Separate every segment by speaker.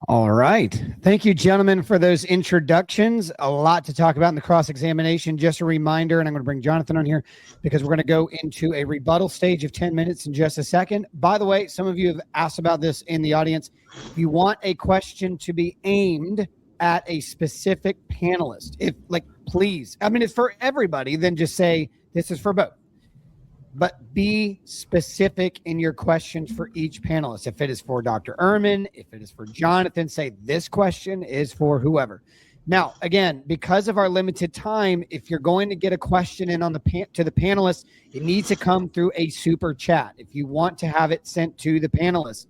Speaker 1: All right. Thank you, gentlemen, for those introductions. A lot to talk about in the cross-examination. Just a reminder, and I'm going to bring Jonathan on here because we're going to go into a rebuttal stage of 10 minutes in just a second. By the way, some of you have asked about this in the audience. If you want a question to be aimed at a specific panelist, please, I mean, it's for everybody, then just say this is for both. But be specific in your questions for each panelist. If it is for Dr. Ehrman, if it is for Jonathan, say this question is for whoever. Now, again, because of our limited time, if you're going to get a question in on to the panelists, it needs to come through a super chat. If you want to have it sent to the panelists,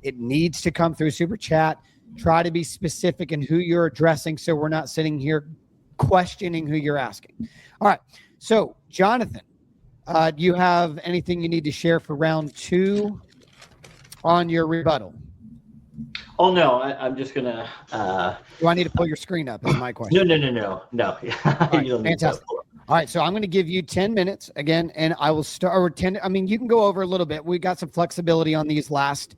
Speaker 1: it needs to come through super chat. Try to be specific in who you're addressing so we're not sitting here questioning who you're asking. All right. So, Jonathan, do you have anything you need to share for round 2 on your rebuttal?
Speaker 2: Oh, no, I'm just going to...
Speaker 1: Do I need to pull your screen up is my question.
Speaker 2: No.
Speaker 1: All right, fantastic. All right, so I'm going to give you 10 minutes again, and I will start... you can go over a little bit. We got some flexibility on these last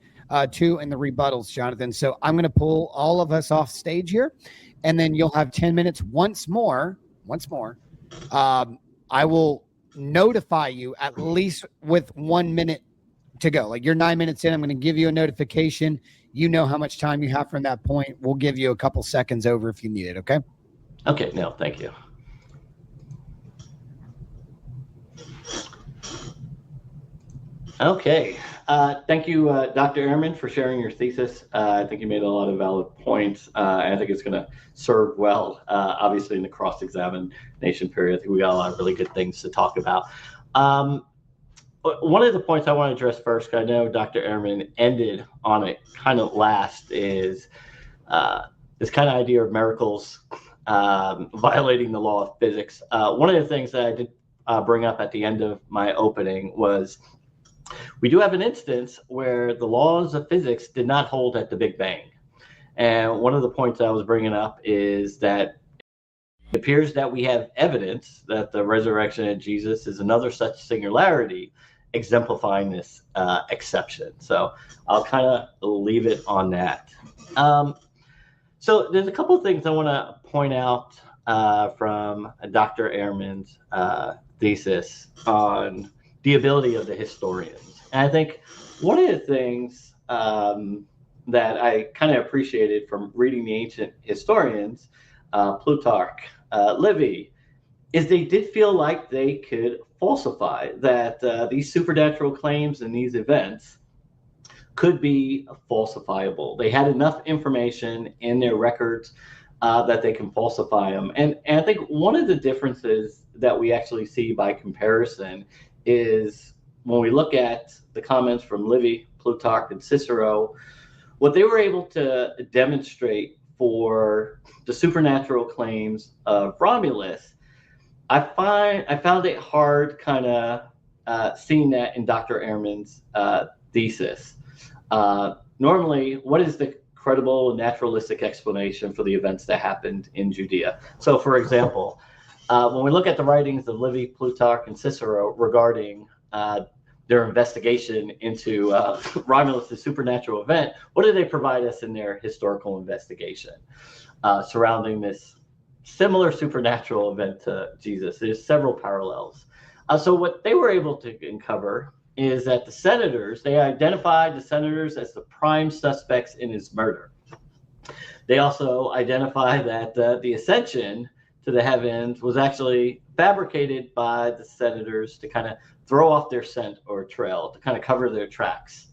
Speaker 1: 2 in the rebuttals, Jonathan. So I'm going to pull all of us off stage here, and then you'll have 10 minutes once more. I will notify you at least with 1 minute to go. Like you're 9 minutes in, I'm going to give you a notification. You know how much time you have from that point. We'll give you a couple seconds over if you need it. Okay.
Speaker 2: Okay. No, thank you. Okay. Thank you, Dr. Ehrman, for sharing your thesis. I think you made a lot of valid points, and I think it's going to serve well, obviously, in the cross-examination period. I think we got a lot of really good things to talk about. One of the points I want to address first, because I know Dr. Ehrman ended on it kind of last, is this kind of idea of miracles violating the law of physics. One of the things that I did bring up at the end of my opening was we do have an instance where the laws of physics did not hold at the Big Bang. And one of the points I was bringing up is that it appears that we have evidence that the resurrection of Jesus is another such singularity exemplifying this exception. So I'll kind of leave it on that. So there's a couple of things I want to point out from Dr. Ehrman's thesis on the ability of the historians. And I think one of the things that I kind of appreciated from reading the ancient historians, Plutarch, Livy, is they did feel like they could falsify that these supernatural claims and these events could be falsifiable. They had enough information in their records that they can falsify them. And I think one of the differences that we actually see by comparison is when we look at the comments from Livy, Plutarch, and Cicero, what they were able to demonstrate for the supernatural claims of Romulus, I found it hard kind of seeing that in Dr. Ehrman's thesis. Normally, what is the credible naturalistic explanation for the events that happened in Judea? So, for example, when we look at the writings of Livy, Plutarch, and Cicero regarding their investigation into Romulus' supernatural event, what do they provide us in their historical investigation surrounding this similar supernatural event to Jesus? There's several parallels. So what they were able to uncover is that the senators, they identified the senators as the prime suspects in his murder. They also identified that the ascension to the heavens was actually fabricated by the senators to kind of throw off their scent or trail, to kind of cover their tracks.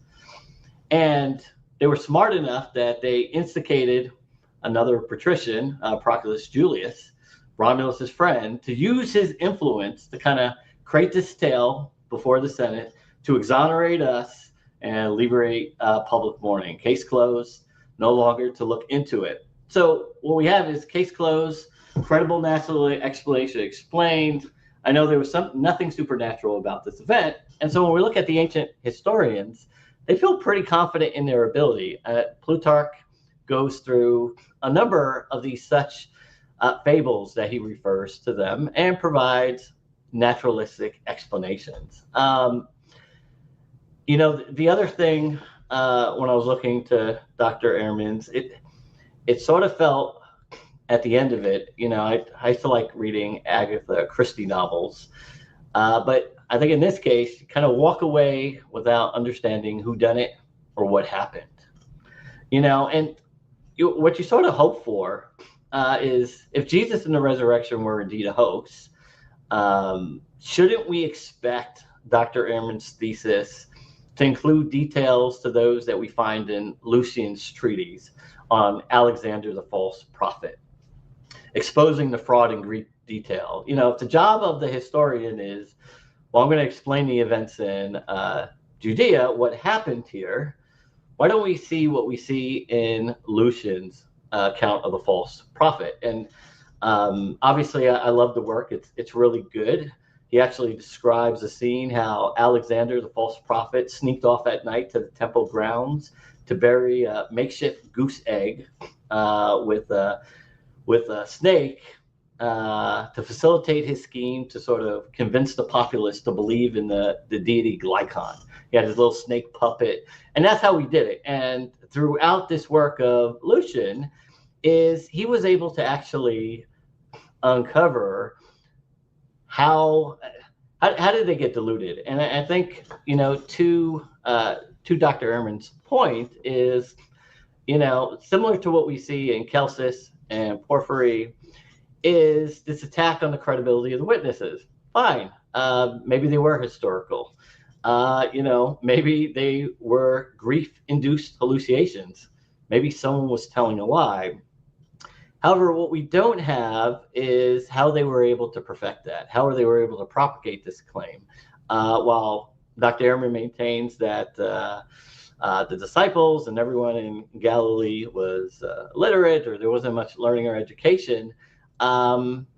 Speaker 2: And they were smart enough that they instigated another patrician, Proculus Julius, Romulus' friend, to use his influence to kind of create this tale before the Senate to exonerate us and liberate public mourning. Case closed, no longer to look into it. So what we have is case closed, credible natural explanation explained. I know there was nothing supernatural about this event. And so when we look at the ancient historians, they feel pretty confident in their ability. Plutarch goes through a number of these such fables that he refers to them and provides naturalistic explanations. The other thing when I was looking to Dr. Ehrman's, it sort of felt at the end of it, I used to like reading Agatha Christie novels, but I think in this case, you kind of walk away without understanding who done it or what happened, and what you sort of hope for is if Jesus and the resurrection were indeed a hoax, shouldn't we expect Dr. Ehrman's thesis to include details to those that we find in Lucian's treatise on Alexander the false prophet, exposing the fraud in Greek detail? If the job of the historian is, well, I'm going to explain the events in Judea, what happened here, why don't we see what we see in Lucian's account of the false prophet? And obviously, I love the work. It's really good. He actually describes the scene, how Alexander, the false prophet, sneaked off at night to the temple grounds to bury a makeshift goose egg with a snake to facilitate his scheme to sort of convince the populace to believe in the deity Glycon. He had his little snake puppet, and that's how he did it. And throughout this work of Lucian, he was able to actually uncover how did they get diluted. And I think, to Dr. Ehrman's point is, similar to what we see in Celsus and Porphyry, is this attack on the credibility of the witnesses. Fine. Maybe they were historical. Maybe they were grief-induced hallucinations. Maybe someone was telling a lie. However, what we don't have is how they were able to perfect that, how they were able to propagate this claim. While Dr. Ehrman maintains that the disciples and everyone in Galilee was literate, or there wasn't much learning or education,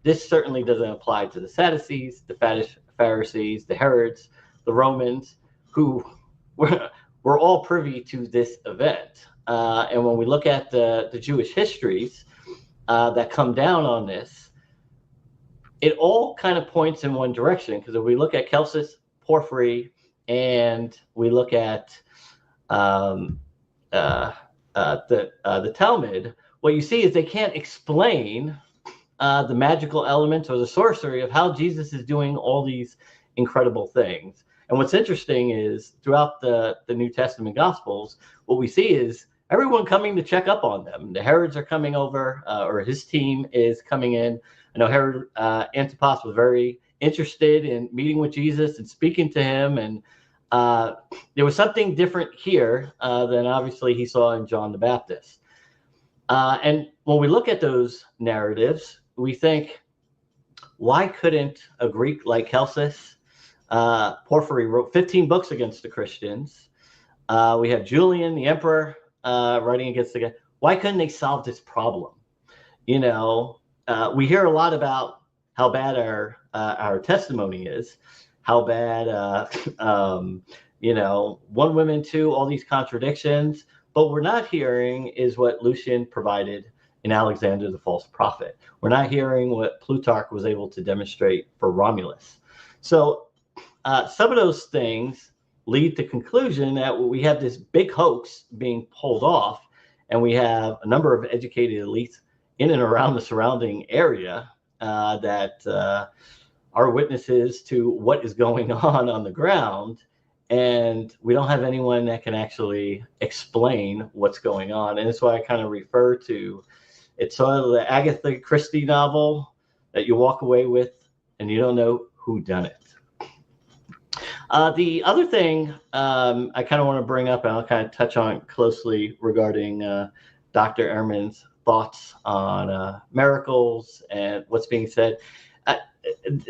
Speaker 2: this certainly doesn't apply to the Sadducees, the Pharisees, the Herods, the Romans, who were all privy to this event. And when we look at the Jewish histories that come down on this, it all kind of points in one direction. Because if we look at Celsus, Porphyry, and we look at the Talmud, what you see is they can't explain the magical elements or the sorcery of how Jesus is doing all these incredible things. And what's interesting is throughout the New Testament Gospels, what we see is everyone coming to check up on them. The Herods are coming over, or his team is coming in. I know Herod Antipas was very interested in meeting with Jesus and speaking to him. And there was something different here than obviously he saw in John the Baptist. And when we look at those narratives, we think, why couldn't a Greek like Celsus? Porphyry wrote 15 books against the Christians. We have Julian, the emperor, writing against the guy. Why couldn't they solve this problem? We hear a lot about how bad our testimony is, how bad, one woman, two, all these contradictions. But we're not hearing is what Lucian provided in Alexander the false prophet. We're not hearing what Plutarch was able to demonstrate for Romulus. So some of those things lead to conclusion that we have this big hoax being pulled off, and we have a number of educated elites in and around the surrounding area that are witnesses to what is going on the ground, and we don't have anyone that can actually explain what's going on. And that's why I kind of refer to it's sort of the Agatha Christie novel that you walk away with and you don't know who done it. The other thing I kind of want to bring up, and I'll kind of touch on closely regarding Dr. Ehrman's thoughts on miracles and what's being said.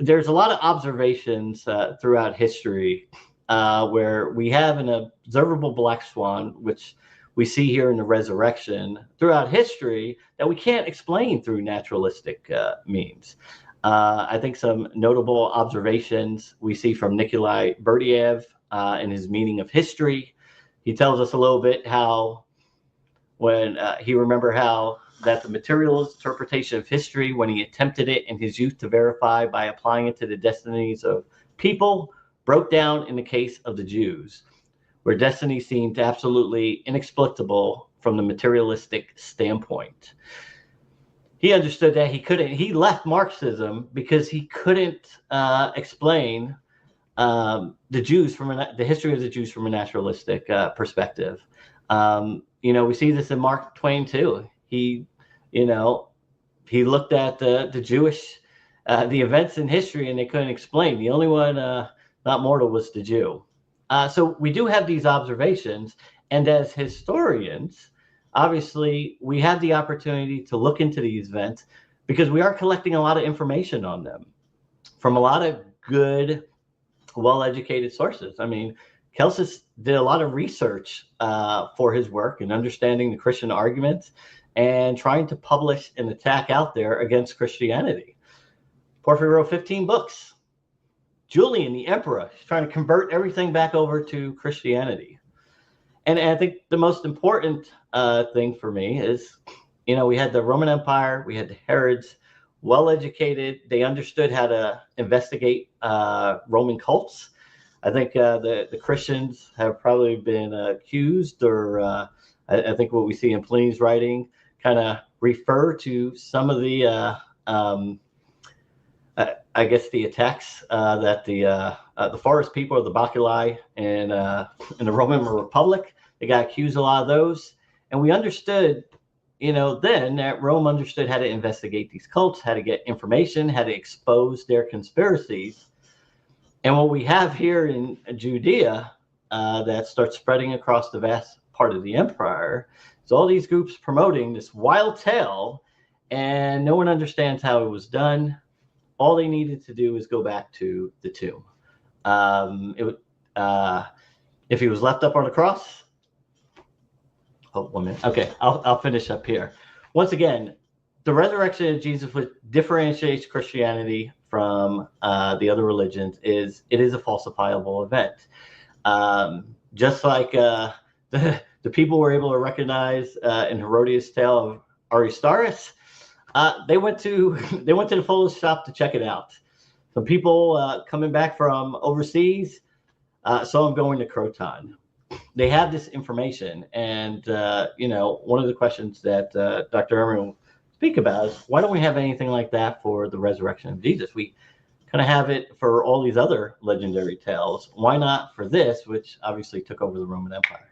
Speaker 2: There's a lot of observations throughout history where we have an observable black swan, which we see here in the resurrection throughout history, that we can't explain through naturalistic means. I think some notable observations we see from Nikolai Berdyaev in his Meaning of History. He tells us a little bit how when he remember how that the materialist interpretation of history, when he attempted it in his youth to verify by applying it to the destinies of people, broke down in the case of the Jews, where destiny seemed absolutely inexplicable from the materialistic standpoint. He understood that he left Marxism because he couldn't explain the Jews the history of the Jews from a naturalistic perspective. We see this in Mark Twain too. He looked at the Jewish, the events in history, and they couldn't explain. The only one not mortal was the Jew. So we do have these observations, and as historians, obviously we have the opportunity to look into these events because we are collecting a lot of information on them from a lot of good, well-educated sources. I mean, Celsus did a lot of research for his work and understanding the Christian arguments and trying to publish an attack out there against Christianity. Porphyry wrote 15 books. Julian, the emperor, is trying to convert everything back over to Christianity. And I think the most important thing for me is, we had the Roman Empire, we had the Herods, well-educated. They understood how to investigate Roman cults. I think the Christians have probably been accused, or I think what we see in Pliny's writing kind of refer to some of the, I guess, the attacks that the forest people, or the Bacilli in the Roman Republic, they got accused a lot of those. And we understood, then that Rome understood how to investigate these cults, how to get information, how to expose their conspiracies. And what we have here in Judea that starts spreading across the vast part of the empire is all these groups promoting this wild tale, and no one understands how it was done. All they needed to do is go back to the tomb. If he was left up on the cross. Oh, 1 minute. Okay, I'll finish up here. Once again, the resurrection of Jesus, which differentiates Christianity from the other religions, it is a falsifiable event. Just like the people were able to recognize in Herodias' tale of Aristarchus, they went to the photo shop to check it out. Some people coming back from overseas saw him going to Croton. They have this information, and one of the questions that Dr. Ehrman will speak about is, why don't we have anything like that for the resurrection of Jesus? We kind of have it for all these other legendary tales. Why not for this, which obviously took over the Roman Empire?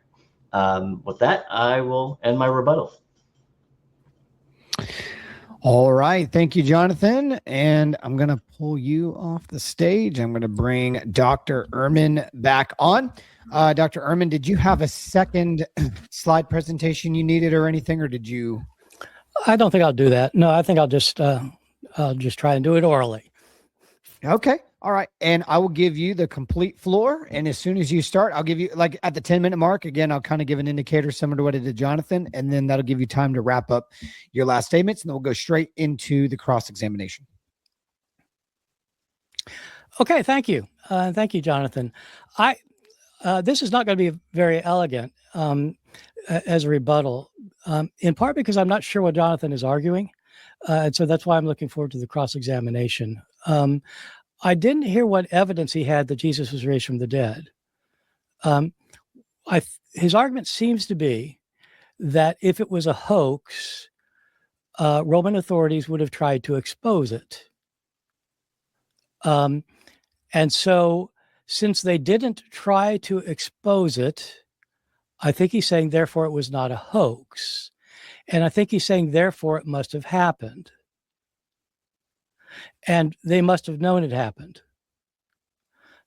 Speaker 2: With that, I will end my rebuttal.
Speaker 1: All right. Thank you, Jonathan. And I'm going to pull you off the stage. I'm going to bring Dr. Ehrman back on. Dr. Ehrman, did you have a second slide presentation you needed or anything, or did you?
Speaker 3: I don't think I'll do that. No, I think I'll just try and do it orally.
Speaker 1: Okay. All right. And I will give you the complete floor. And as soon as you start, I'll give you, like, at the 10-minute mark, again, I'll kind of give an indicator similar to what I did Jonathan. And then that'll give you time to wrap up your last statements. And then we'll go straight into the cross-examination.
Speaker 3: Okay. Thank you. Thank you, Jonathan. This is not going to be very elegant as a rebuttal, in part because I'm not sure what Jonathan is arguing. And so that's why I'm looking forward to the cross-examination. I didn't hear what evidence he had that Jesus was raised from the dead. His argument seems to be that if it was a hoax, Roman authorities would have tried to expose it. And so since they didn't try to expose it, I think he's saying, therefore, it was not a hoax. And I think he's saying, therefore, it must have happened. And they must have known it happened.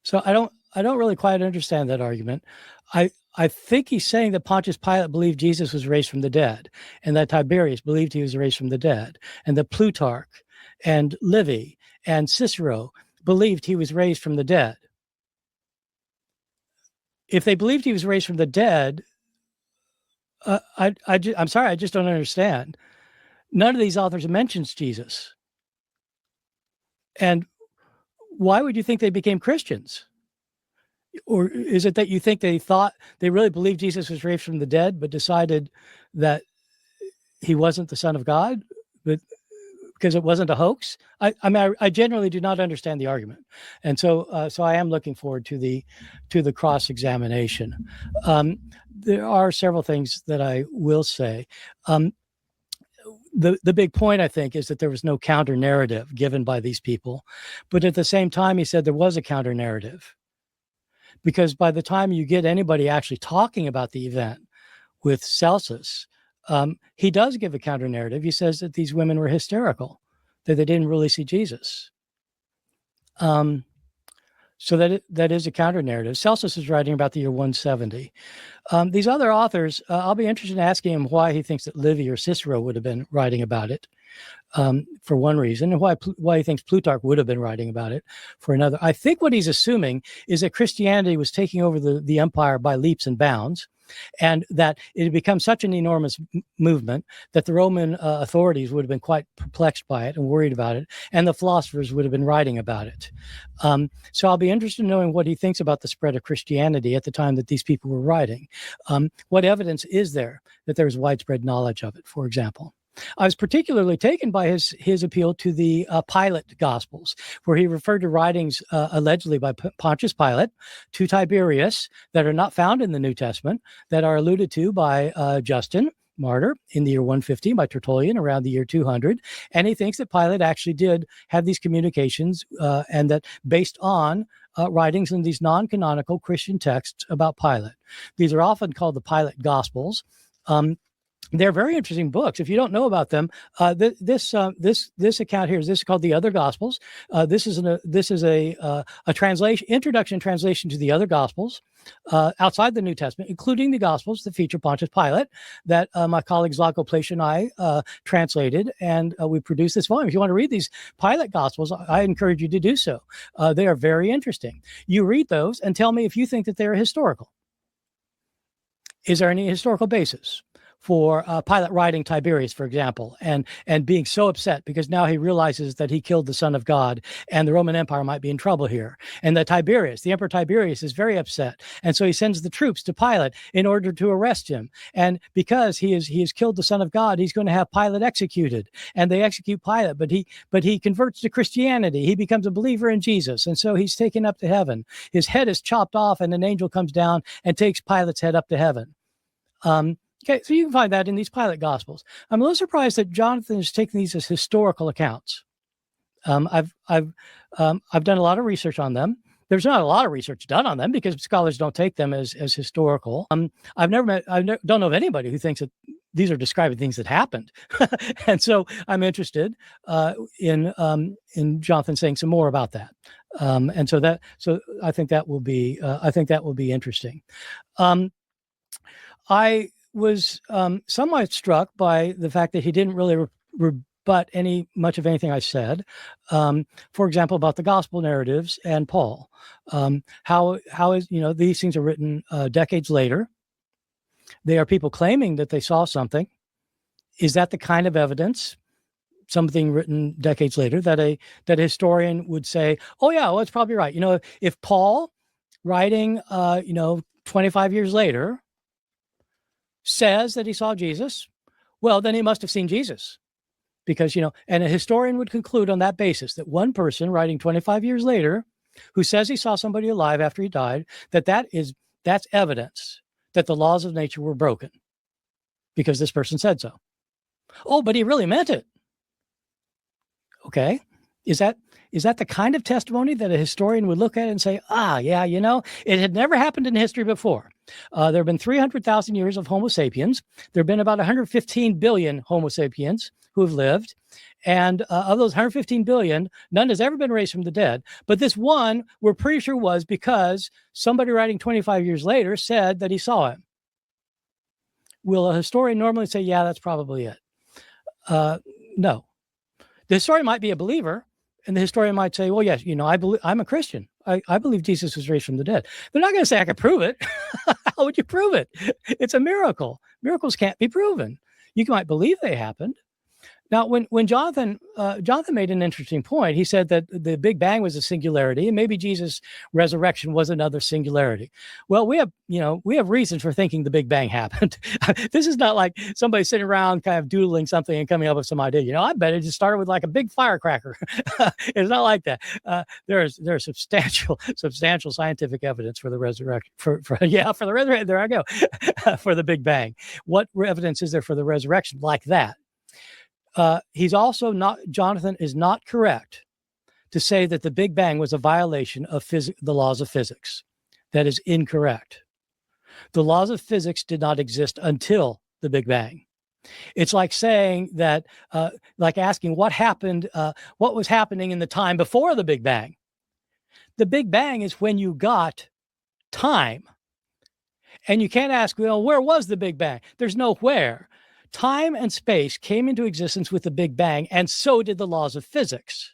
Speaker 3: So I don't really quite understand that argument. I think he's saying that Pontius Pilate believed Jesus was raised from the dead, and that Tiberius believed he was raised from the dead, and that Plutarch and Livy and Cicero believed he was raised from the dead. If they believed he was raised from the dead, I'm sorry, I just don't understand. None of these authors mentions Jesus. And why would you think they became Christians? Or is it that you think they thought they really believed Jesus was raised from the dead, but decided that he wasn't the Son of God? But because it wasn't a hoax? I mean, I generally do not understand the argument, and so I am looking forward to the cross-examination. There are several things that I will say. The big point, I think, is that there was no counter narrative given by these people, but at the same time, he said there was a counter narrative, because by the time you get anybody actually talking about the event with Celsus, he does give a counter narrative. He says that these women were hysterical, that they didn't really see Jesus. So that is a counter narrative. Celsus is writing about the year 170. These other authors, I'll be interested in asking him why he thinks that Livy or Cicero would have been writing about it, for one reason, and why he thinks Plutarch would have been writing about it for another. I think what he's assuming is that Christianity was taking over the empire by leaps and bounds, and that it had become such an enormous movement that the Roman authorities would have been quite perplexed by it and worried about it, and the philosophers would have been writing about it. So I'll be interested in knowing what he thinks about the spread of Christianity at the time that these people were writing. What evidence is there that there was widespread knowledge of it, for example? I was particularly taken by his appeal to the Pilate Gospels, where he referred to writings allegedly by Pontius Pilate to Tiberius that are not found in the New Testament, that are alluded to by Justin, martyr, in the year 150, by Tertullian around the year 200. And he thinks that Pilate actually did have these communications, and that based on writings in these non-canonical Christian texts about Pilate. These are often called the Pilate Gospels. They're very interesting books. If you don't know about them, this account here is called The Other Gospels. This is a translation, introduction translation to the other Gospels outside the New Testament, including the Gospels that feature Pontius Pilate, that my colleague Zlatko Pleš and I translated, and we produced this volume. If you want to read these Pilate Gospels, I encourage you to do so. They are very interesting. You read those and tell me if you think that they're historical. Is there any historical basis for Pilate writing Tiberius, for example, and being so upset because now he realizes that he killed the Son of God and the Roman Empire might be in trouble here, and that Tiberius, the Emperor Tiberius, is very upset, and so he sends the troops to Pilate in order to arrest him, and because he has killed the Son of God, he's going to have Pilate executed, and they execute Pilate, but he converts to Christianity. He becomes a believer in Jesus, and so he's taken up to heaven. His head is chopped off, and an angel comes down and takes Pilate's head up to heaven. Okay, so you can find that in these Pilate Gospels. I'm a little surprised that Jonathan is taking these as historical accounts. I've done a lot of research on them. There's not a lot of research done on them because scholars don't take them as historical. I don't know of anybody who thinks that these are describing things that happened, and so I'm interested in Jonathan saying some more about that. And so I think that will be interesting. I was somewhat struck by the fact that he didn't really rebut much of anything I said. For example, about the gospel narratives and Paul. How is, these things are written decades later. They are people claiming that they saw something. Is that the kind of evidence, something written decades later, that a historian would say, oh yeah, well, it's probably right. If Paul, writing 25 years later, says that he saw Jesus, well, then he must have seen Jesus, because, and a historian would conclude on that basis that one person writing 25 years later who says he saw somebody alive after he died, that's evidence that the laws of nature were broken because this person said so. Oh, but he really meant it. Okay. Is that the kind of testimony that a historian would look at and say, yeah, it had never happened in history before. There have been 300,000 years of Homo sapiens. There have been about 115 billion Homo sapiens who have lived. And of those 115 billion, none has ever been raised from the dead. But this one, we're pretty sure was because somebody writing 25 years later said that he saw him. Will a historian normally say, yeah, that's probably it? No. The historian might be a believer, and the historian might say, well, yes, I'm a Christian. I believe Jesus was raised from the dead. They're not going to say, I can prove it. How would you prove it? It's a miracle. Miracles can't be proven. You might believe they happened. Now, when Jonathan made an interesting point, he said that the Big Bang was a singularity, and maybe Jesus' resurrection was another singularity. Well, we have reasons for thinking the Big Bang happened. This is not like somebody sitting around kind of doodling something and coming up with some idea. I bet it just started with like a big firecracker. It's not like that. There's substantial scientific evidence for the resurrection. For the resurrection. There I go. For the Big Bang. What evidence is there for the resurrection like that? Jonathan is not correct to say that the Big Bang was a violation of the laws of physics. That is incorrect. The laws of physics did not exist until the Big Bang. It's like saying that, like asking what was happening in the time before the Big Bang. The Big Bang is when you got time. And you can't ask, well, where was the Big Bang? There's no where. Time and space came into existence with the Big Bang, and so did the laws of physics.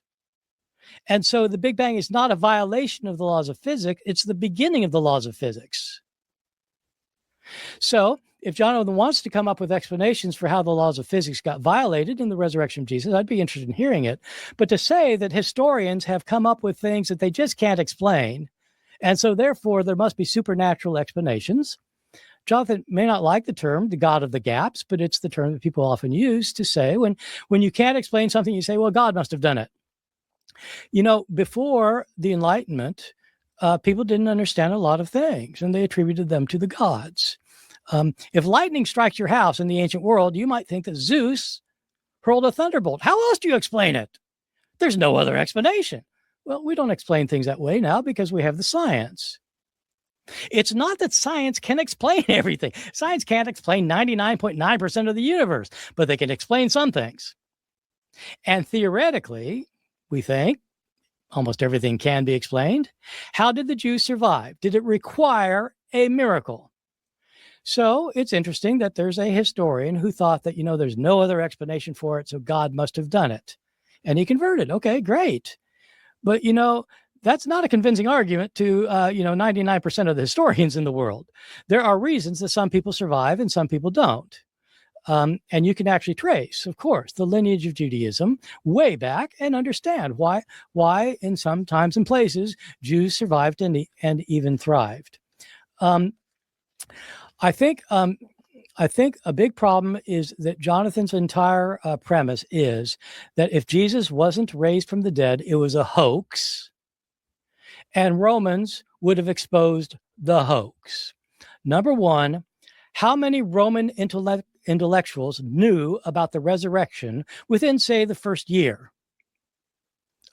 Speaker 3: And so the Big Bang is not a violation of the laws of physics. It's the beginning of the laws of physics. So if Jonathan wants to come up with explanations for how the laws of physics got violated in the resurrection of Jesus, I'd be interested in hearing it. But to say that historians have come up with things that they just can't explain, and so therefore there must be supernatural explanations. Jonathan may not like the term, the God of the gaps, but it's the term that people often use to say when you can't explain something, you say, well, God must have done it. Before the Enlightenment, people didn't understand a lot of things, and they attributed them to the gods. If lightning strikes your house in the ancient world, you might think that Zeus hurled a thunderbolt. How else do you explain it? There's no other explanation. Well, we don't explain things that way now because we have the science. It's not that science can explain everything. Science can't explain 99.9% of the universe, but they can explain some things. And theoretically, we think almost everything can be explained. How did the Jews survive? Did it require a miracle? So it's interesting that there's a historian who thought that, there's no other explanation for it, so God must have done it. And he converted. Okay, great. But, that's not a convincing argument to, 99% of the historians in the world. There are reasons that some people survive and some people don't. And you can actually trace, of course, the lineage of Judaism way back and understand why in some times and places Jews survived and even thrived. I think a big problem is that Jonathan's entire premise is that if Jesus wasn't raised from the dead, it was a hoax. And Romans would have exposed the hoax. Number one, how many Roman intellectuals knew about the resurrection within, say, the first year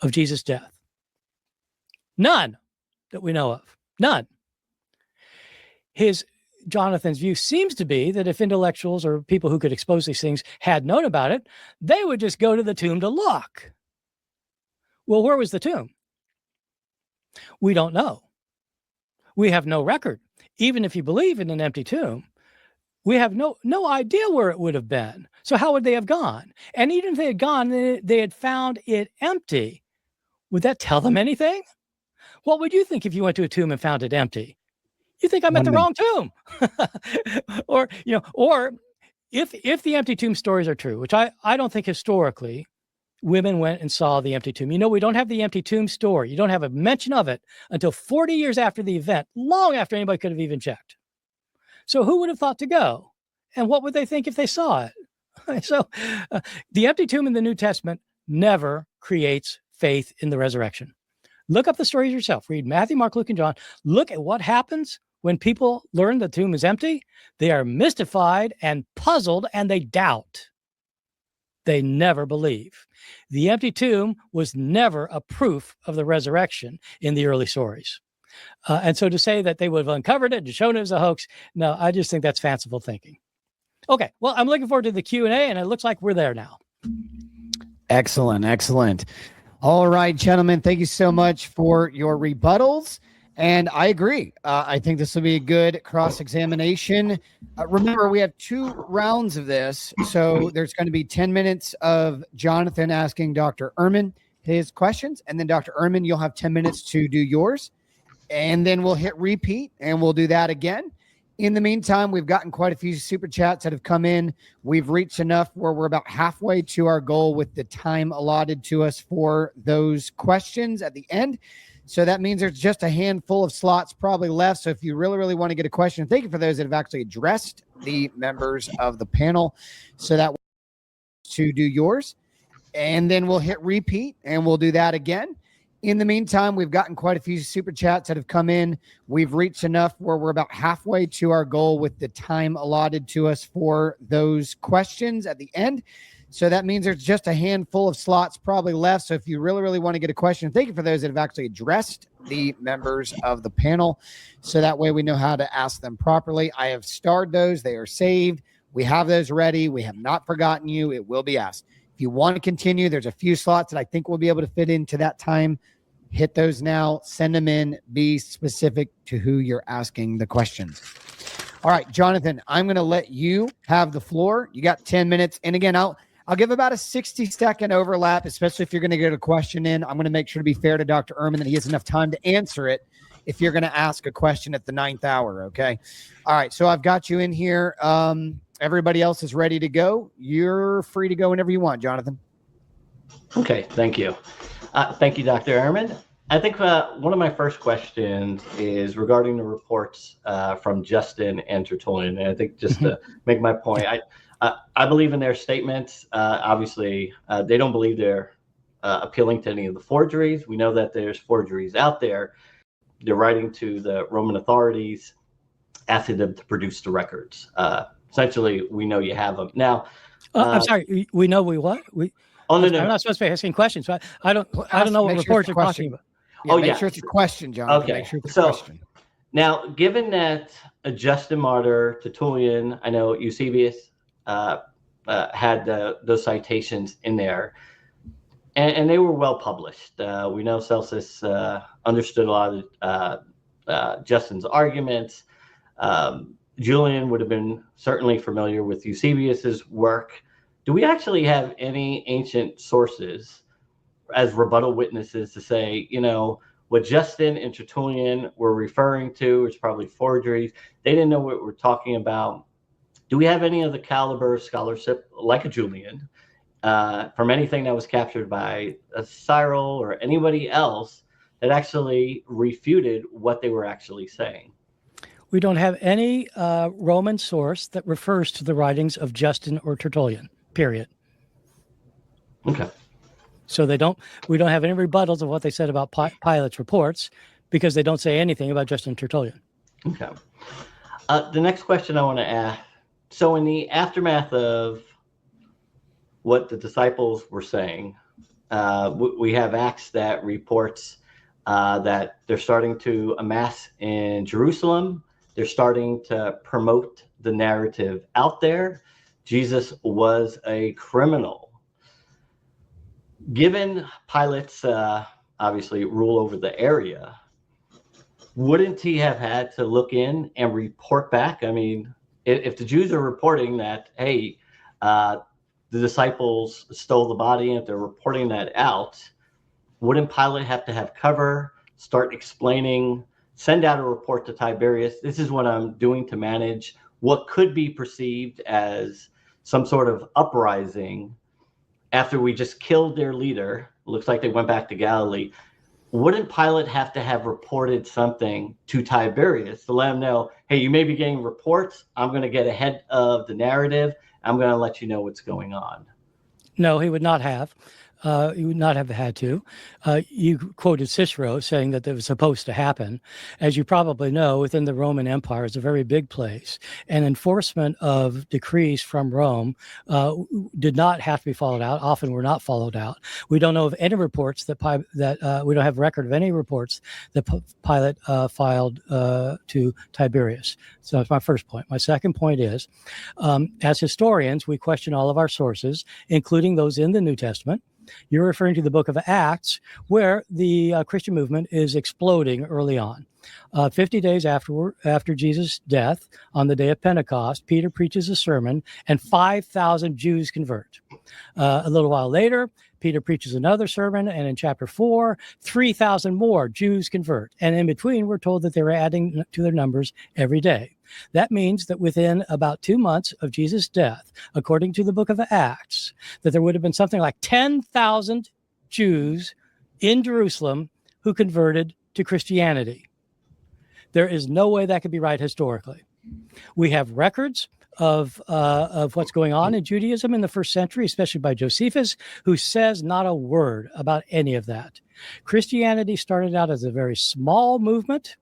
Speaker 3: of Jesus' death? None that we know of. None. Jonathan's view seems to be that if intellectuals or people who could expose these things had known about it, they would just go to the tomb to look. Well, where was the tomb? We don't know. We have no record. Even if you believe in an empty tomb, we have no idea where it would have been. So how would they have gone? And even if they had gone, they had found it empty. Would that tell them anything? What would you think if you went to a tomb and found it empty? You think I'm at the wrong tomb. Or if the empty tomb stories are true, which I don't think historically women went and saw the empty tomb. We don't have the empty tomb story. You don't have a mention of it until 40 years after the event, long after anybody could have even checked. So who would have thought to go? And what would they think if they saw it? So the empty tomb in the New Testament never creates faith in the resurrection. Look up the stories yourself. Read Matthew, Mark, Luke, and John. Look at what happens when people learn the tomb is empty. They are mystified and puzzled, and they doubt. They never believe. The empty tomb was never a proof of the resurrection in the early stories. And so to say that they would have uncovered it and shown it as a hoax, no, I just think that's fanciful thinking. Okay, well, I'm looking forward to the Q&A, and it looks like we're there now.
Speaker 1: Excellent, excellent. All right, gentlemen, thank you so much for your rebuttals. And I agree. I think this will be a good cross-examination. Remember, we have 2 rounds of this. So there's going to be 10 minutes of Jonathan asking Dr. Eirman his questions. And then Dr. Eirman, you'll have 10 minutes to do yours. And then we'll hit repeat and we'll do that again. In the meantime, we've gotten quite a few super chats that have come in. We've reached enough where we're about halfway to our goal with the time allotted to us for those questions at the end. So that means there's just a handful of slots probably left. So if you really, really want to get a question, thank you for those that have actually addressed the members of the panel. So that to do yours. And then we'll hit repeat and we'll do that again. In the meantime, we've gotten quite a few super chats that have come in. We've reached enough where we're about halfway to our goal with the time allotted to us for those questions at the end. So that means there's just a handful of slots probably left. So if you really, really want to get a question, thank you for those that have actually addressed the members of the panel. So that way we know how to ask them properly. I have starred those. They are saved. We have those ready. We have not forgotten you. It will be asked. If you want to continue, there's a few slots that I think we'll be able to fit into that time. Hit those now, send them in, be specific to who you're asking the questions. All right, Jonathan, I'm going to let you have the floor. You got 10 minutes. And again, I'll give about a 60-second overlap, especially if you're going to get a question in. I'm going to make sure to be fair to Dr. Ehrman that he has enough time to answer it if you're going to ask a question at the 9th hour, okay? All right, so I've got you in here. Everybody else is ready to go. You're free to go whenever you want, Jonathan.
Speaker 2: Okay, thank you. Thank you, Dr. Ehrman. I think one of my first questions is regarding the reports from Justin and Tertullian. And I think just to make my point, I believe in their statements. Obviously, they don't believe they're appealing to any of the forgeries. We know that there's forgeries out there. They're writing to the Roman authorities, asking them to produce the records. Essentially, we know you have them. Now,
Speaker 3: I'm sorry, we know we what?
Speaker 2: No.
Speaker 3: I'm not supposed to be asking questions. So I don't know what reports you're talking about.
Speaker 1: Yeah, make sure it's a question, Jonathan.
Speaker 2: Okay.
Speaker 1: Make sure it's a question.
Speaker 2: Now, given that Justin Martyr, Tertullian, I know Eusebius had those citations in there, and they were well published. We know Celsus understood a lot of Justin's arguments. Julian would have been certainly familiar with Eusebius's work. Do we actually have any ancient sources as rebuttal witnesses to say, what Justin and Tertullian were referring to is probably forgeries? They didn't know what we're talking about. Do we have any of the caliber of scholarship like a Julian from anything that was captured by a Cyril or anybody else that actually refuted what they were actually saying?
Speaker 3: We don't have any Roman source that refers to the writings of Justin or Tertullian, period.
Speaker 2: Okay.
Speaker 3: So we don't have any rebuttals of what they said about Pilate's reports because they don't say anything about Justin and Tertullian.
Speaker 2: Okay. The next question I want to ask, so in the aftermath of what the disciples were saying, we have Acts that reports that they're starting to amass in Jerusalem. They're starting to promote the narrative out there. Jesus was a criminal. Given Pilate's obviously rule over the area, wouldn't he have had to look in and report back? I mean, if the Jews are reporting that, hey, the disciples stole the body, and if they're reporting that out, wouldn't Pilate have to have cover, start explaining, send out a report to Tiberius? This is what I'm doing to manage what could be perceived as some sort of uprising after we just killed their leader. Looks like they went back to Galilee. Wouldn't Pilate have to have reported something to Tiberius to let him know, hey, you may be getting reports. I'm going to get ahead of the narrative. I'm going to let you know what's going on?
Speaker 3: No, he would not have. He would not have had to. You quoted Cicero saying that it was supposed to happen. As you probably know, within the Roman Empire is a very big place, and enforcement of decrees from Rome did not have to be followed out. Often were not followed out. We don't know of any reports that we don't have record of any reports that Pilate filed to Tiberius. So that's my first point. My second point is, as historians, we question all of our sources, including those in the New Testament. You're referring to the book of Acts, where the Christian movement is exploding early on. 50 days after Jesus' death, on the day of Pentecost, Peter preaches a sermon, and 5,000 Jews convert. A little while later, Peter preaches another sermon, and in chapter 4, 3,000 more Jews convert. And in between, we're told that they were adding to their numbers every day. That means that within about 2 months of Jesus' death, according to the book of Acts, that there would have been something like 10,000 Jews in Jerusalem who converted to Christianity. There is no way that could be right historically. We have records of what's going on in Judaism in the first century, especially by Josephus, who says not a word about any of that. Christianity started out as a very small movement.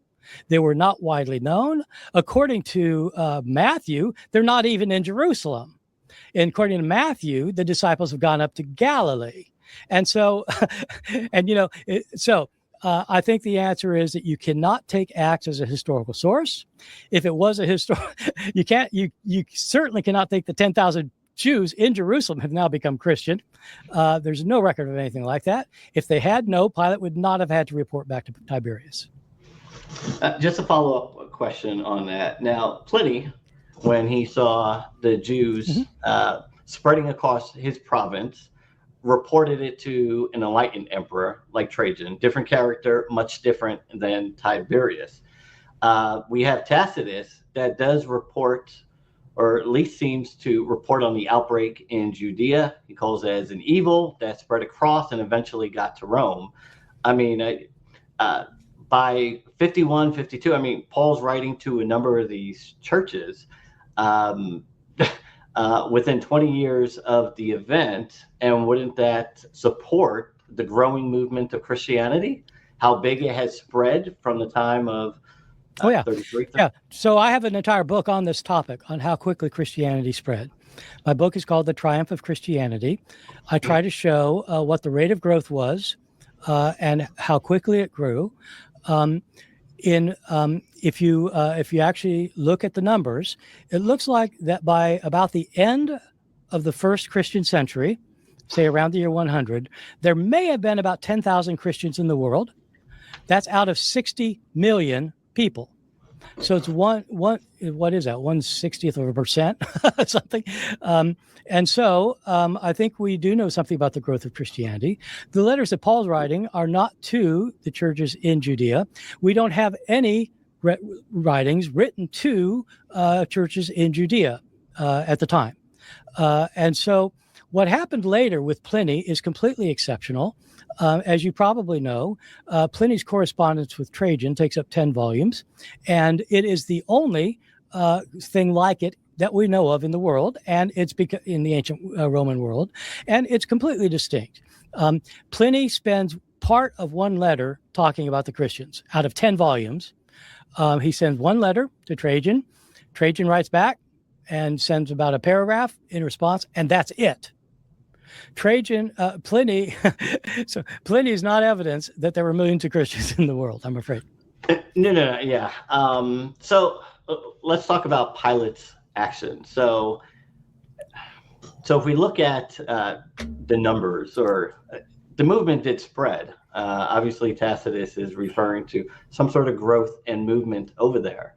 Speaker 3: They were not widely known. According to Matthew, they're not even in Jerusalem. And according to Matthew, the disciples have gone up to Galilee. And so, I think the answer is that you cannot take Acts as a historical source. If it was a you certainly cannot think the 10,000 Jews in Jerusalem have now become Christian. There's no record of anything like that. If they had, Pilate would not have had to report back to Tiberius.
Speaker 2: Just a follow-up question on that. Now, Pliny, when he saw the Jews spreading across his province, reported it to an enlightened emperor like Trajan, different character, much different than Tiberius. We have Tacitus that does report, or at least seems to report on the outbreak in Judea. He calls it as an evil that spread across and eventually got to Rome. I mean, by 51, 52, I mean, Paul's writing to a number of these churches within 20 years of the event. And wouldn't that support the growing movement of Christianity? How big it has spread from the time of 33?
Speaker 3: Yeah. So I have an entire book on this topic, on how quickly Christianity spread. My book is called The Triumph of Christianity. I try to show what the rate of growth was and how quickly it grew. If you actually look at the numbers, it looks like that by about the end of the first Christian century, say around the year 100, there may have been about 10,000 Christians in the world. That's out of 60 million people. So it's what is that? 1/60% something. And so I think we do know something about the growth of Christianity. The letters that Paul's writing are not to the churches in Judea. We don't have any writings written to churches in Judea at the time. And so what happened later with Pliny is completely exceptional. As you probably know, Pliny's correspondence with Trajan takes up 10 volumes, and it is the only thing like it that we know of in the world, and it's in the ancient Roman world, and it's completely distinct. Pliny spends part of one letter talking about the Christians out of 10 volumes. He sends one letter to Trajan. Trajan writes back and sends about a paragraph in response, and that's it. Pliny is not evidence that there were millions of Christians in the world, I'm afraid.
Speaker 2: No, yeah. So let's talk about Pilate's action. So if we look at the numbers, or the movement did spread. Obviously, Tacitus is referring to some sort of growth and movement over there.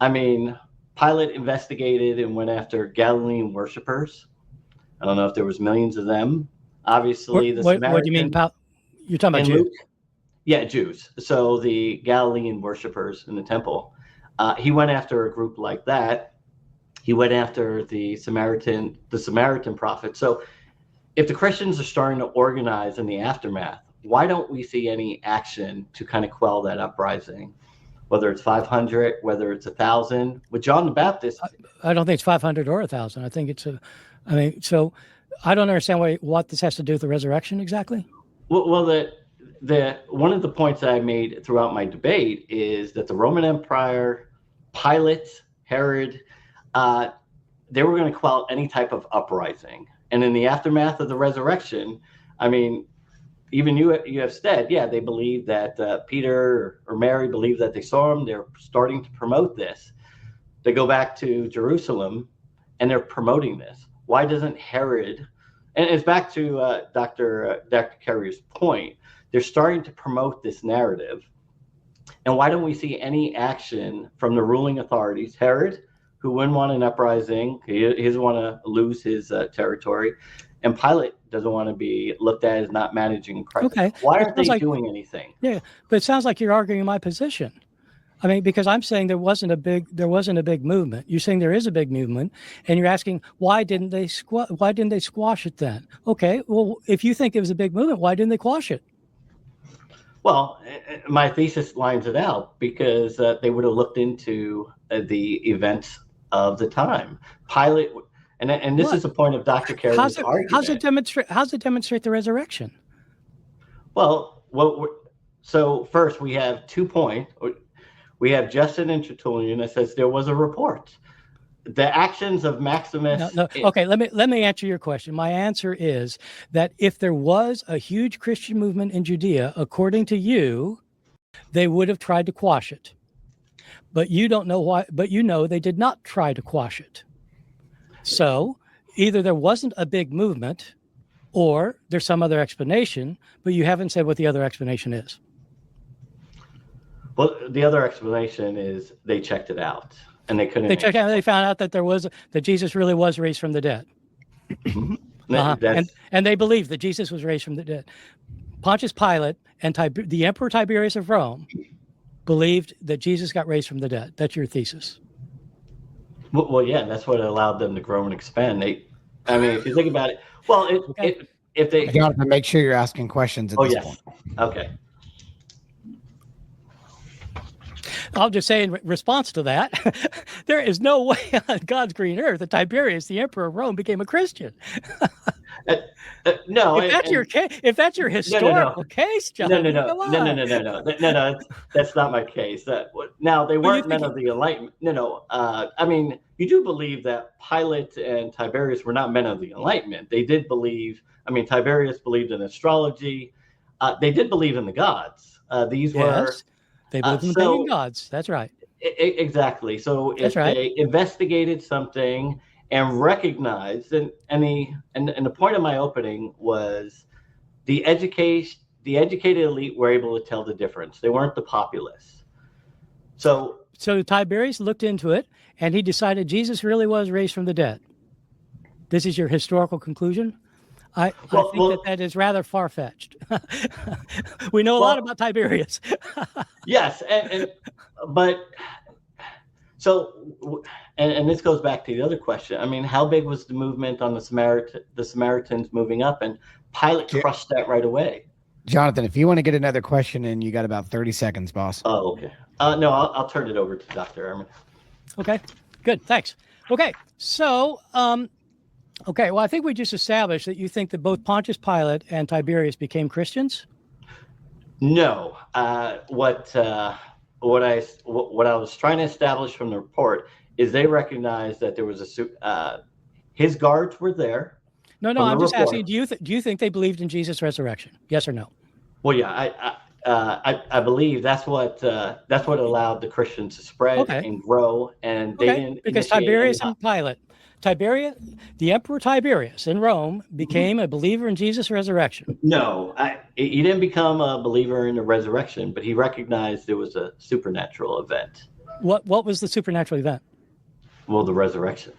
Speaker 2: I mean, Pilate investigated and went after Galilean worshipers. I don't know if there was millions of them. Obviously,
Speaker 3: what do you mean? You're talking about Jews?
Speaker 2: Yeah, Jews. So the Galilean worshipers in the temple. He went after a group like that. He went after the Samaritan prophet. So if the Christians are starting to organize in the aftermath, why don't we see any action to kind of quell that uprising? Whether it's 500, whether it's 1,000. With John the Baptist,
Speaker 3: I don't think it's 500 or 1,000. I think it's so I don't understand what this has to do with the resurrection exactly.
Speaker 2: Well, the one of the points that I made throughout my debate is that the Roman Empire, Pilate, Herod, they were going to quell any type of uprising. And in the aftermath of the resurrection, I mean, even you have said, yeah, they believe that Peter or Mary believed that they saw him. They're starting to promote this. They go back to Jerusalem and they're promoting this. Why doesn't Herod, and it's back to Dr. Carrier's point, they're starting to promote this narrative. And why don't we see any action from the ruling authorities? Herod, who wouldn't want an uprising, he doesn't want to lose his territory, and Pilate doesn't want to be looked at as not managing crisis. Okay. Why aren't they doing anything?
Speaker 3: Yeah, but it sounds like you're arguing my position. I mean, because I'm saying there wasn't a big movement. You're saying there is a big movement, and you're asking why didn't they squash it then? Okay, well, if you think it was a big movement, why didn't they quash it?
Speaker 2: Well, my thesis lines it out because they would have looked into the events of the time. Pilate, and this is the point of Dr. Carey's argument.
Speaker 3: How's it demonstrate the resurrection?
Speaker 2: Well, so first we have 2 points. We have Justin and Tertullian that says there was a report. The actions of Maximus.
Speaker 3: No. Okay, let me answer your question. My answer is that if there was a huge Christian movement in Judea, according to you, they would have tried to quash it. But you don't know why. But you know they did not try to quash it. So either there wasn't a big movement, or there's some other explanation. But you haven't said what the other explanation is.
Speaker 2: Well, the other explanation is they checked it out and they couldn't.
Speaker 3: They checked out. They found out that Jesus really was raised from the dead, and they believed that Jesus was raised from the dead. Pontius Pilate and the Emperor Tiberius of Rome believed that Jesus got raised from the dead. That's your thesis.
Speaker 2: Well, yeah, that's what allowed them to grow and expand. I mean, if you think about it, well, if they
Speaker 1: Jonathan, make sure you're asking questions at this point.
Speaker 2: Okay.
Speaker 3: I'll just say in response to that, there is no way on God's green earth that Tiberius, the emperor of Rome, became a Christian.
Speaker 2: No,
Speaker 3: if that's your historical case, John.
Speaker 2: No, that's not my case. Now they weren't men of the Enlightenment. I mean, you do believe that Pilate and Tiberius were not men of the Enlightenment. They did believe. I mean, Tiberius believed in astrology. They did believe in the gods. These were.
Speaker 3: They believe in pagan gods. That's right.
Speaker 2: Exactly. So if they investigated something and recognized, and the point of my opening was the educated elite were able to tell the difference. They weren't the populace. So
Speaker 3: Tiberius looked into it, and he decided Jesus really was raised from the dead. This is your historical conclusion? I think that is rather far-fetched. We know a lot about Tiberius.
Speaker 2: Yes, but this goes back to the other question. I mean, how big was the movement on the Samaritans moving up? And Pilate crushed that right away.
Speaker 1: Jonathan, if you want to get another question in, you got about 30 seconds, boss.
Speaker 2: Oh, okay. No, I'll turn it over to Dr. Ehrman.
Speaker 3: Okay, good, thanks. Okay, so well, I think we just established that you think that both Pontius Pilate and Tiberius became Christians.
Speaker 2: No, what I was trying to establish from the report is they recognized that there was his guards were there.
Speaker 3: No, I'm just asking. Do you think they believed in Jesus' resurrection? Yes or no?
Speaker 2: Well, yeah, I believe that's what allowed the Christians to spread and grow, and they didn't
Speaker 3: because Tiberius and Pilate. The Emperor Tiberius in Rome became a believer in Jesus' resurrection.
Speaker 2: No, he didn't become a believer in the resurrection, but he recognized there was a supernatural event.
Speaker 3: What was the supernatural event?
Speaker 2: Well, the resurrection.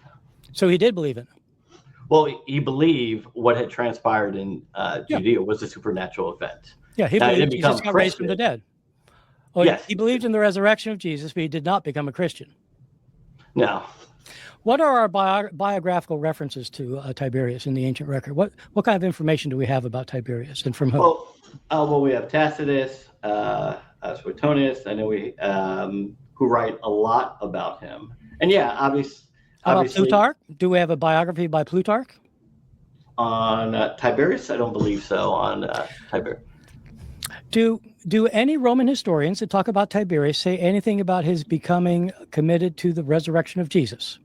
Speaker 3: So he did believe in it.
Speaker 2: Well, he believed what had transpired in Judea was a supernatural event.
Speaker 3: Yeah, he believed Jesus got raised from the dead. Oh,
Speaker 2: yes.
Speaker 3: He believed in the resurrection of Jesus, but he did not become a Christian.
Speaker 2: No.
Speaker 3: What are our biographical references to Tiberius in the ancient record? What kind of information do we have about Tiberius and from whom?
Speaker 2: Well, we have Tacitus, Suetonius. I know who write a lot about him. And yeah, obviously.
Speaker 3: How about Plutarch? Do we have a biography by Plutarch?
Speaker 2: On Tiberius? I don't believe so. On Tiberius.
Speaker 3: Do any Roman historians that talk about Tiberius say anything about his becoming committed to the resurrection of Jesus?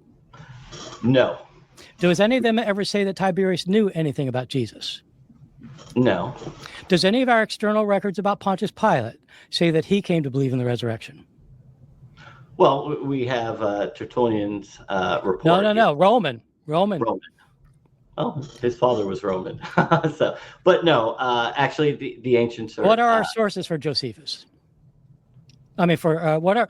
Speaker 2: No.
Speaker 3: Does any of them ever say that Tiberius knew anything about Jesus?
Speaker 2: No.
Speaker 3: Does any of our external records about Pontius Pilate say that he came to believe in the resurrection?
Speaker 2: Well, we have Tertullian's report.
Speaker 3: No. Roman.
Speaker 2: Oh, his father was Roman. But no, actually, the ancients are.
Speaker 3: What are our sources for Josephus? I mean, for what are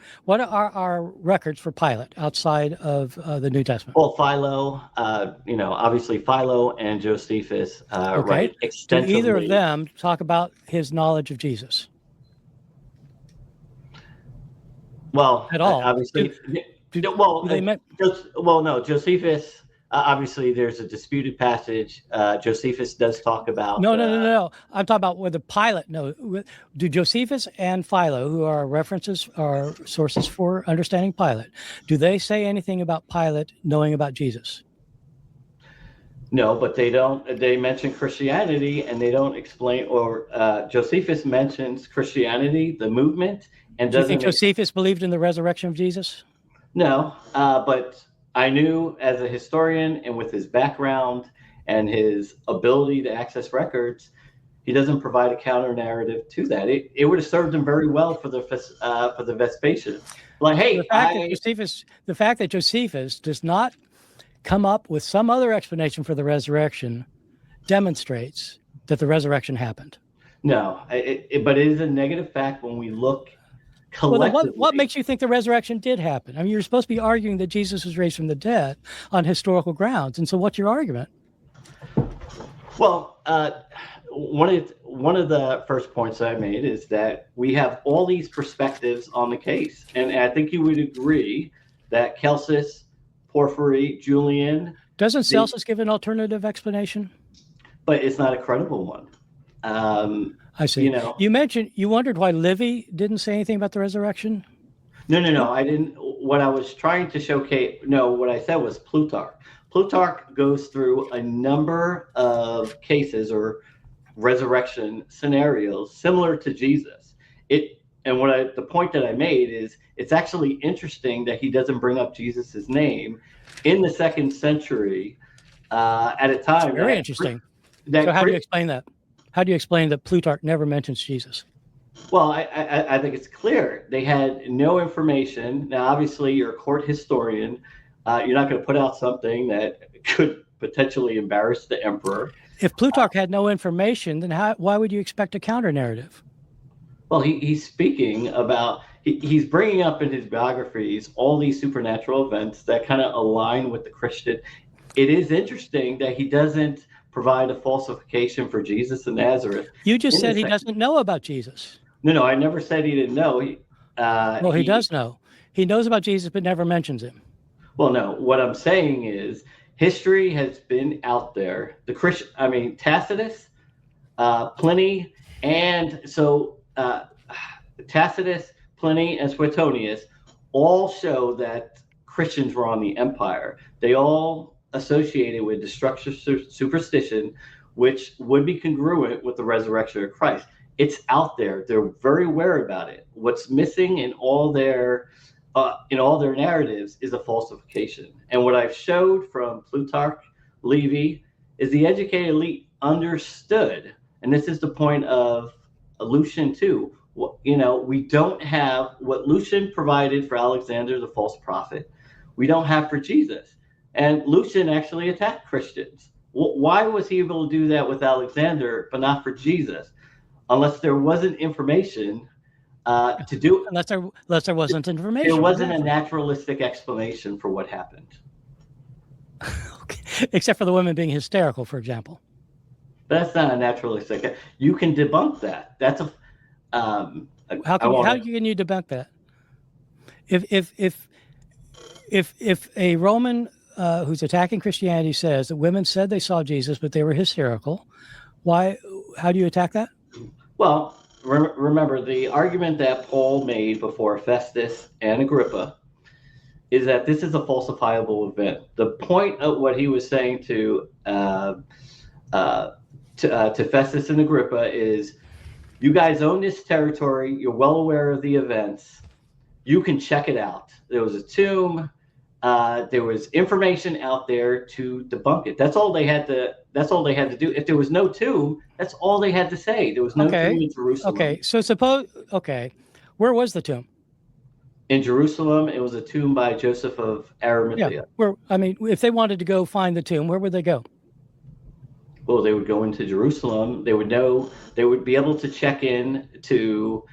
Speaker 3: our records for Pilate outside of the New Testament?
Speaker 2: Well, Philo, obviously Philo and Josephus write extensively.
Speaker 3: Do either of them talk about his knowledge of Jesus?
Speaker 2: Well,
Speaker 3: at all.
Speaker 2: obviously, no, Josephus. Obviously, there's a disputed passage. Josephus does talk about.
Speaker 3: No. I'm talking about whether Pilate. No, do Josephus and Philo, who are references, are sources for understanding Pilate, do they say anything about Pilate knowing about Jesus?
Speaker 2: No, but they don't. They mention Christianity, and they don't explain. Or Josephus mentions Christianity, the movement, and
Speaker 3: do you think Josephus believed in the resurrection of Jesus?
Speaker 2: No, but I knew as a historian and with his background and his ability to access records, he doesn't provide a counter narrative to that. It would have served him very well for the Vespasian. Like, hey,
Speaker 3: the fact that Josephus does not come up with some other explanation for the resurrection demonstrates that the resurrection happened.
Speaker 2: No, but it is a negative fact when we look collectively.
Speaker 3: What makes you think the resurrection did happen? I mean, you're supposed to be arguing that Jesus was raised from the dead on historical grounds. And so what's your argument?
Speaker 2: Well, one of the first points I made is that we have all these perspectives on the case. And I think you would agree that Celsus, Porphyry, Julian.
Speaker 3: Doesn't Celsus give an alternative explanation?
Speaker 2: But it's not a credible one.
Speaker 3: I see. You wondered why Livy didn't say anything about the resurrection?
Speaker 2: No. I didn't. What I was trying to showcase, what I said was Plutarch. Plutarch goes through a number of cases or resurrection scenarios similar to Jesus. The point that I made is it's actually interesting that he doesn't bring up Jesus's name in the 2nd century at a time.
Speaker 3: That's very interesting. So how do you explain that? How do you explain that Plutarch never mentions Jesus?
Speaker 2: Well, I think it's clear. They had no information. Now, obviously, you're a court historian. You're not going to put out something that could potentially embarrass the emperor.
Speaker 3: If Plutarch had no information, then why would you expect a counter narrative?
Speaker 2: Well, he's speaking about, he's bringing up in his biographies all these supernatural events that kind of align with the Christian. It is interesting that he doesn't provide a falsification for Jesus of Nazareth.
Speaker 3: You just said he doesn't know about Jesus.
Speaker 2: No, I never said he didn't know. He
Speaker 3: does know. He knows about Jesus, but never mentions him.
Speaker 2: Well, no, what I'm saying is history has been out there. Tacitus, Pliny, and so Tacitus, Pliny, and Suetonius all show that Christians were on the empire. They all associated with destructive superstition, which would be congruent with the resurrection of Christ. It's out there. They're very aware about it. What's missing in all their narratives is a falsification. And what I've showed from Plutarch, Livy, is the educated elite understood, and this is the point of Lucian too. We don't have what Lucian provided for Alexander, the false prophet. We don't have for Jesus. And Lucian actually attacked Christians. Why was he able to do that with Alexander, but not for Jesus? Unless there wasn't information to do.
Speaker 3: Unless there wasn't information.
Speaker 2: There wasn't a naturalistic explanation for what happened.
Speaker 3: Okay. Except for the women being hysterical, for example.
Speaker 2: That's not a naturalistic. You can debunk that. That's a.
Speaker 3: How can you debunk that? If a Roman who's attacking Christianity says that women said they saw Jesus, but they were hysterical, how do you attack that?
Speaker 2: Well, remember the argument that Paul made before Festus and Agrippa is that this is a falsifiable event. The point of what he was saying to Festus and Agrippa is, you guys own this territory. You're well aware of the events. You can check it out. There was a tomb. There was information out there to debunk it. That's all they had to do. If there was no tomb, that's all they had to say. There was no tomb in Jerusalem.
Speaker 3: Okay, so where was the tomb?
Speaker 2: In Jerusalem, it was a tomb by Joseph of Arimathea.
Speaker 3: Yeah, if they wanted to go find the tomb, where would they go?
Speaker 2: Well, they would go into Jerusalem. They would be able to check in to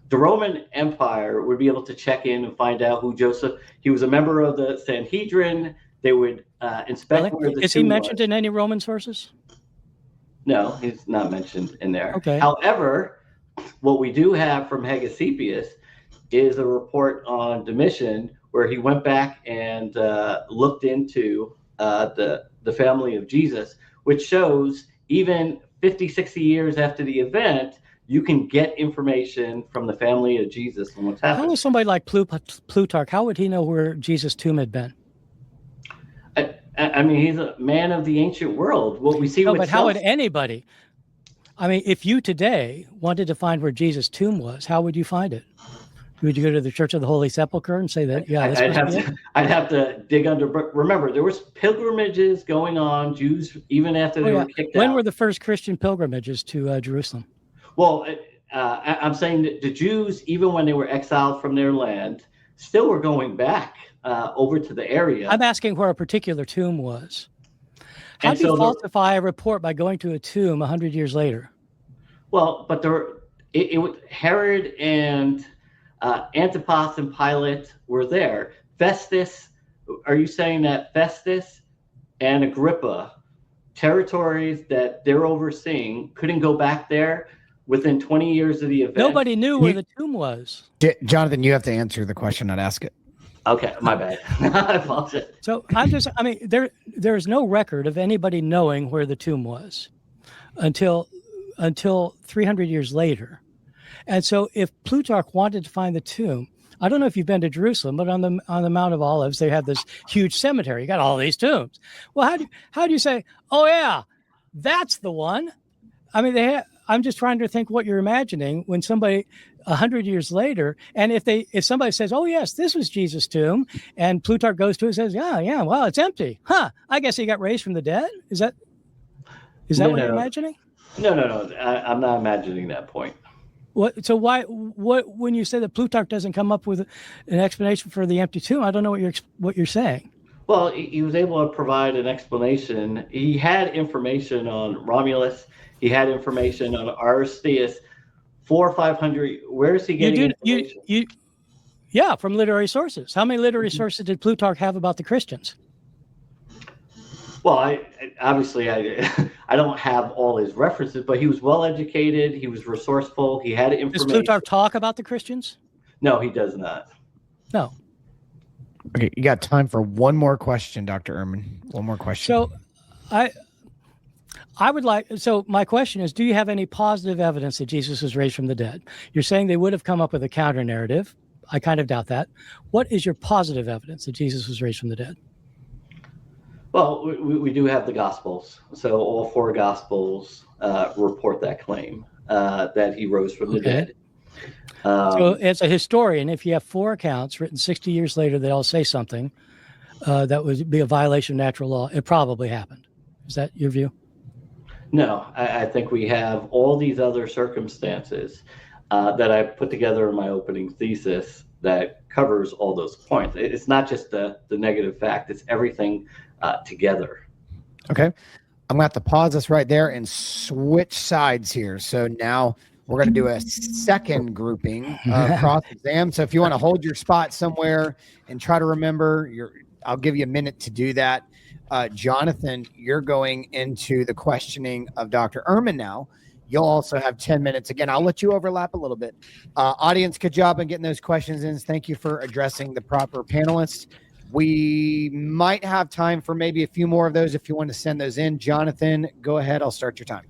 Speaker 2: the Roman Empire would be able to check in and find out who Joseph. He was a member of the Sanhedrin. They would inspect where the tomb was.
Speaker 3: Is he mentioned in any Roman sources?
Speaker 2: No, he's not mentioned in there.
Speaker 3: Okay.
Speaker 2: However, what we do have from Hegesippus is a report on Domitian where he went back and looked into the family of Jesus, which shows even 50, 60 years after the event, you can get information from the family of Jesus and what's happened.
Speaker 3: How was somebody like Plutarch, how would he know where Jesus' tomb had been?
Speaker 2: I mean, he's a man of the ancient world. What we see
Speaker 3: No,
Speaker 2: with
Speaker 3: but how would anybody? I mean, if you today wanted to find where Jesus' tomb was, how would you find it? Would you go to the Church of the Holy Sepulchre and say that? Yeah,
Speaker 2: I'd have to dig under. But remember, there was pilgrimages going on. Jews, even after they were kicked out.
Speaker 3: When were the first Christian pilgrimages to Jerusalem?
Speaker 2: Well, I'm saying that the Jews, even when they were exiled from their land, still were going back over to the area.
Speaker 3: I'm asking where a particular tomb was. How do you falsify a report by going to a tomb 100 years later?
Speaker 2: Well, but Herod and Antipas and Pilate were there. Festus, are you saying that Festus and Agrippa, territories that they're overseeing, couldn't go back there within 20 years of the event?
Speaker 3: Nobody knew where the tomb was.
Speaker 1: Jonathan, you have to answer the question, not ask it.
Speaker 2: Okay, my bad. I apologize.
Speaker 3: So there's no record of anybody knowing where the tomb was until 300 years later. And so if Plutarch wanted to find the tomb, I don't know if you've been to Jerusalem, but on the Mount of Olives, they have this huge cemetery. You got all these tombs. Well, how do you say, oh yeah, that's the one? I mean, I'm just trying to think what you're imagining when somebody 100 years later, and if somebody says, oh yes, this was Jesus' tomb, and Plutarch goes to it and says, yeah, well, it's empty. I guess he got raised from the dead. Is that what you're imagining?
Speaker 2: No. I'm not imagining that point.
Speaker 3: What? So when you say that Plutarch doesn't come up with an explanation for the empty tomb, I don't know what you're saying.
Speaker 2: Well, he was able to provide an explanation. He had information on Romulus. He had information on Aristeas. 400 or 500. Where is he getting information?
Speaker 3: Yeah, from literary sources. How many literary sources did Plutarch have about the Christians?
Speaker 2: Well, I don't have all his references, but he was well educated. He was resourceful. He had information.
Speaker 3: Does Plutarch talk about the Christians?
Speaker 2: No, he does not.
Speaker 3: No.
Speaker 1: Okay, you got time for one more question, Dr. Ehrman. One more question.
Speaker 3: So, I would like. So my question is: do you have any positive evidence that Jesus was raised from the dead? You're saying they would have come up with a counter narrative. I kind of doubt that. What is your positive evidence that Jesus was raised from the dead?
Speaker 2: Well, we do have the Gospels. So all four Gospels report that claim that he rose from the dead.
Speaker 3: So as a historian, if you have four accounts written 60 years later that all say something that would be a violation of natural law, it probably happened. Is that your view?
Speaker 2: No, I think we have all these other circumstances that I put together in my opening thesis that covers all those points. It's not just the negative fact, it's everything together.
Speaker 1: Okay. I'm going to have to pause this right there and switch sides here. So now we're going to do a second grouping of cross-exam. So if you want to hold your spot somewhere and try to remember, I'll give you a minute to do that. Jonathan, you're going into the questioning of Dr. Ehrman now. You'll also have 10 minutes. Again, I'll let you overlap a little bit. Audience, good job on getting those questions in. Thank you for addressing the proper panelists. We might have time for maybe a few more of those if you want to send those in. Jonathan, go ahead. I'll start your time.